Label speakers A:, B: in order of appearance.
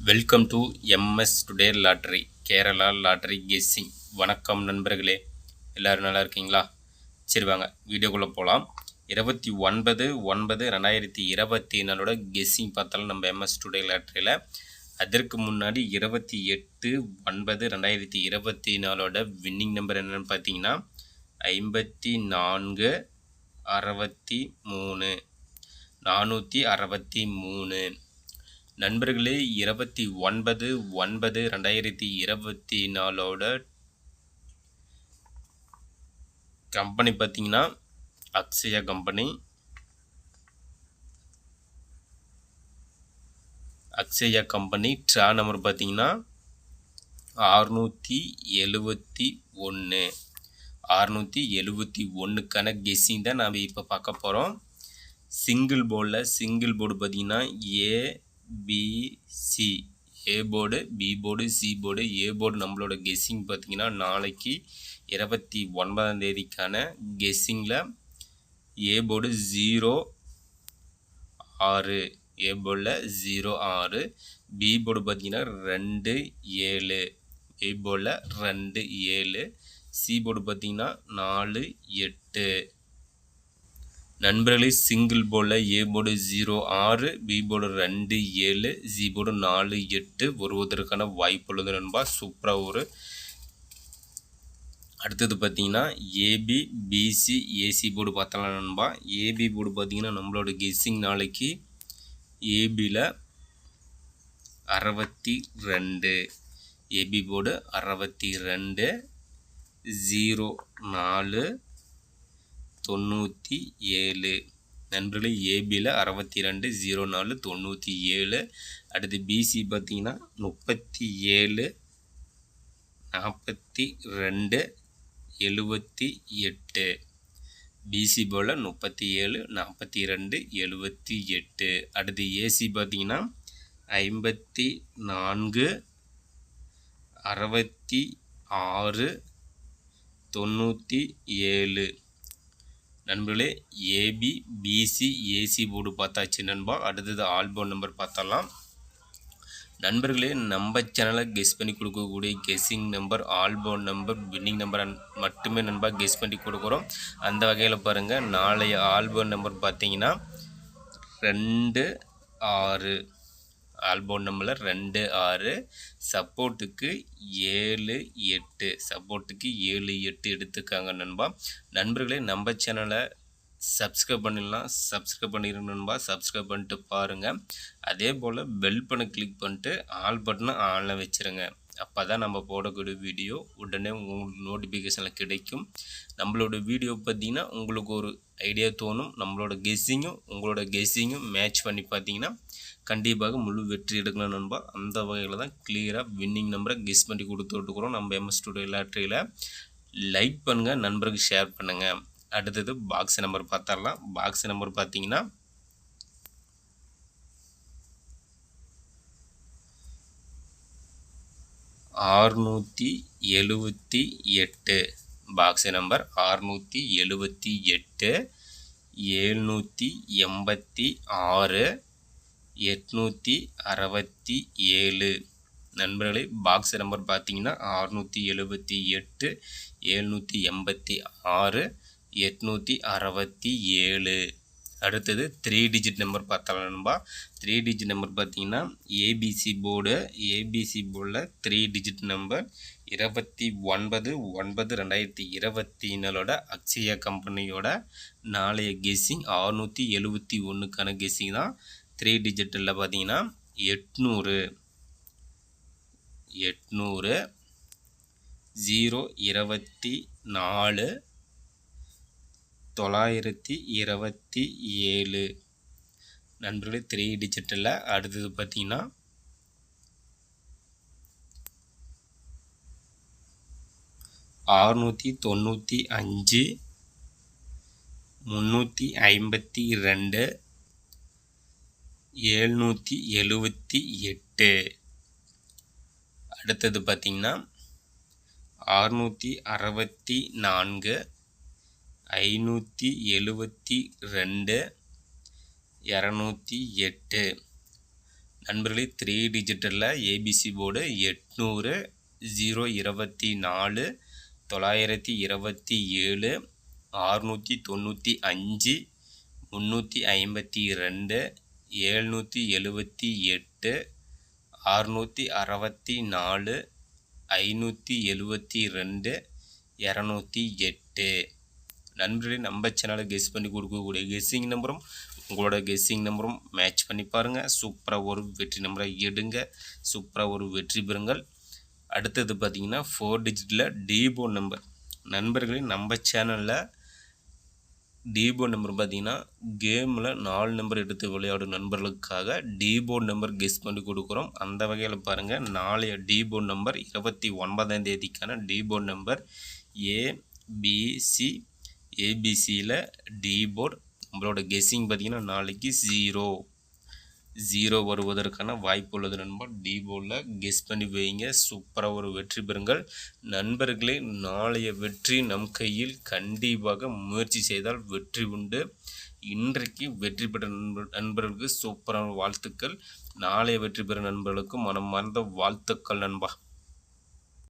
A: Welcome to MS today lottery Kerala lottery guessing. வணக்கம் நண்பர்களே, எல்லோரும் நல்லா இருக்கீங்களா? சரி வாங்க வீடியோக்குள்ளே போகலாம். 29/9/2024 கெஸ்ஸிங் பார்த்தாலும் நம்ம எம்எஸ் டுடே லாட்ரியில். அதற்கு முன்னாடி 28/9/2024 வின்னிங் நம்பர் என்னென்னு பார்த்தீங்கன்னா 54 63 463. நண்பர்களே, 29/9/2024 கம்பெனி பார்த்தீங்கன்னா Akshaya company. Akshaya company draw number பார்த்தீங்கன்னா 671. 671க்கான கெஸ்ஸிங் தான் நாம் இப்போ பார்க்க போகிறோம். சிங்கிள் போர்டு பார்த்தீங்கன்னா ABC, A board, B board, C board, A board. நம்மளோட கெஸ்ஸிங் பார்த்தீங்கன்னா நாளைக்கு 29ஆம் தேதிக்கான கெஸ்ஸிங்கில் ஏ போர்டு 06, ஏ போர்டில் 06. பி போர்டு பார்த்தீங்கன்னா 27, ஏ போர்டில் 27. சி போர்டு பார்த்தீங்கன்னா 48. நண்பர்களே, சிங்கிள் போர்டில் A board 06, B board 27, C board 48 வருவதற்கான வாய்ப்பு உள்ளது நண்பா. சூப்பராக ஒரு. அடுத்தது பார்த்தீங்கன்னா ஏபி, பிசி, ஏசி போர்டு பார்த்தலாம் நண்பா. ஏபி போர்டு பார்த்தீங்கன்னா நம்மளோட கெஸ்ஸிங் நாளைக்கு ஏபியில் 62, ஏபி போர்டு 62, 04 97. நண்பர்களே, ஏபியில் 62, 04 97. அடுத்து பிசி பார்த்தீங்கன்னா 37 42 78. பிசி போல் 37 42 78. அடுத்து ஏசி பார்த்தீங்கன்னா 54 66 97. நண்பர்களே, ஏபி, பிசி, ஏசி போர்டு பார்த்தாச்சு நண்பா. அடுத்தது ஆல்போர்ட் நம்பர் பார்த்தலாம். நண்பர்களே, நம்ம சேனலை கெஸ் பண்ணி கொடுக்கக்கூடிய guessing number, Allport number, winning number மட்டுமே நண்பா கெஸ் பண்ணி கொடுக்குறோம். அந்த வகையில் பாருங்கள், நாளைய ஆல்போர்ட் நம்பர் பார்த்தீங்கன்னா 26. ஆல்போர்ட் நம்பரில் 26. சப்போர்ட்டுக்கு 7 8. சப்போர்ட்டுக்கு 7 8 எடுத்துக்காங்க நண்பா. நண்பர்களே, நம்ம சேனலை சப்ஸ்கிரைப் பண்ணிடலாம், சப்ஸ்கிரைப் பண்ணிடுங்க நண்பா. சப்ஸ்கிரைப் பண்ணிட்டு பாருங்கள். அதே போல் பெல் பண்ண கிளிக் பண்ணிட்டு ஆல் பட்டனை ஆனில் வச்சுருங்க. அப்போ தான் நம்ம போடக்கூடிய வீடியோ உடனே உங்களுக்கு நோட்டிஃபிகேஷனில் கிடைக்கும். நம்மளோட வீடியோ பார்த்தீங்கன்னா உங்களுக்கு ஒரு ஐடியா தோணும். நம்மளோட கெஸ்ஸிங்கும் உங்களோட கெஸ்ஸிங்கும் மேட்ச் பண்ணி பார்த்தீங்கன்னா கண்டிப்பாக முழு வெற்றி எடுக்கலாம் நண்பா. அந்த வகையில் தான் கிளியராக வின்னிங் நம்பரை கெஸ் பண்ணி கொடுத்துட்ருக்குறோம் நம்ம எம்எஸ் டுடே லாட்ரியில். லைக் பண்ணுங்கள், நண்பருக்கு ஷேர் பண்ணுங்கள். அடுத்தது பாக்ஸ் நம்பர் பார்த்தரலாம். பாக்ஸ் நம்பர் பார்த்தீங்கன்னா 678. Box number 678, 786, 867. நண்பர்களே, பாக்ஸ் நம்பர் பார்த்தீங்கன்னா 678, 786, 867. அடுத்தது 3 டிஜிட் நம்பர் பார்த்தலாம் நண்பா. 3 டிஜிட் நம்பர் பார்த்தீங்கன்னா ஏபிசி போர்டில் 3 டிஜிட் நம்பர் 29/9/2024 அக்ஷயா கம்பெனியோட நாளைய கெஸ்ஸிங் 671க்கான கெஸ்ஸிங் தான். 3 டிஜிட்டில் பார்த்தீங்கன்னா 800 024 927. நண்பர்களே, 3 டிஜிட்டில். அடுத்தது பார்த்தீங்கன்னா 695 352 778. அடுத்தது பார்த்தீங்கன்னா 664 572 208. நண்பர்களே 3 டிஜிட்டலில் ஏபிசி போர்டு 800 024 927 695 352 778 664 572 208. நண்பர்களே நம்ம சேனலை கெஸ் பண்ணி கொடுக்கக்கூடிய கெஸ்ஸிங் நம்பரும் உங்களோட கெஸ்ஸிங் நம்பரும் மேட்ச் பண்ணி பாருங்கள். சூப்பராக ஒரு வெற்றி நம்பரை எடுங்க, சூப்பராக ஒரு வெற்றி பெறுங்கள். அடுத்தது பார்த்திங்கன்னா 4 டிஜிட்டில் டிபோர்ட் நம்பர். நண்பர்களே நம்ம சேனலில் டிபோர்ட் நம்பர் பார்த்திங்கன்னா கேமில் 4 நம்பர் எடுத்து விளையாடும் நண்பர்களுக்காக டிபோர்ட் நம்பர் கெஸ் பண்ணி கொடுக்குறோம். அந்த வகையில் பாருங்கள், நாளைய டிபோர்ட் நம்பர் 29ஆம் தேதிக்கான டிபோர்ட் நம்பர் ஏபிசியில் டிபோர்ட். நம்மளோட கெஸ்ஸிங் பார்த்திங்கன்னா நாளைக்கு 0 வருவதற்கான வாய்ப்பு உள்ளது நண்பா. டிபோர்டில் கெஸ் பண்ணி வைங்க, சூப்பராக ஒரு வெற்றி பெறுங்கள். நண்பர்களே, நாளைய வெற்றி நம் கையில். கண்டிப்பாக முயற்சி செய்தால் வெற்றி உண்டு. இன்றைக்கு வெற்றி பெற்ற நண்பர்களுக்கு சூப்பரான வாழ்த்துக்கள். நாளைய வெற்றி பெறும் நண்பர்களுக்கு மனம் மறந்த வாழ்த்துக்கள் நண்பா.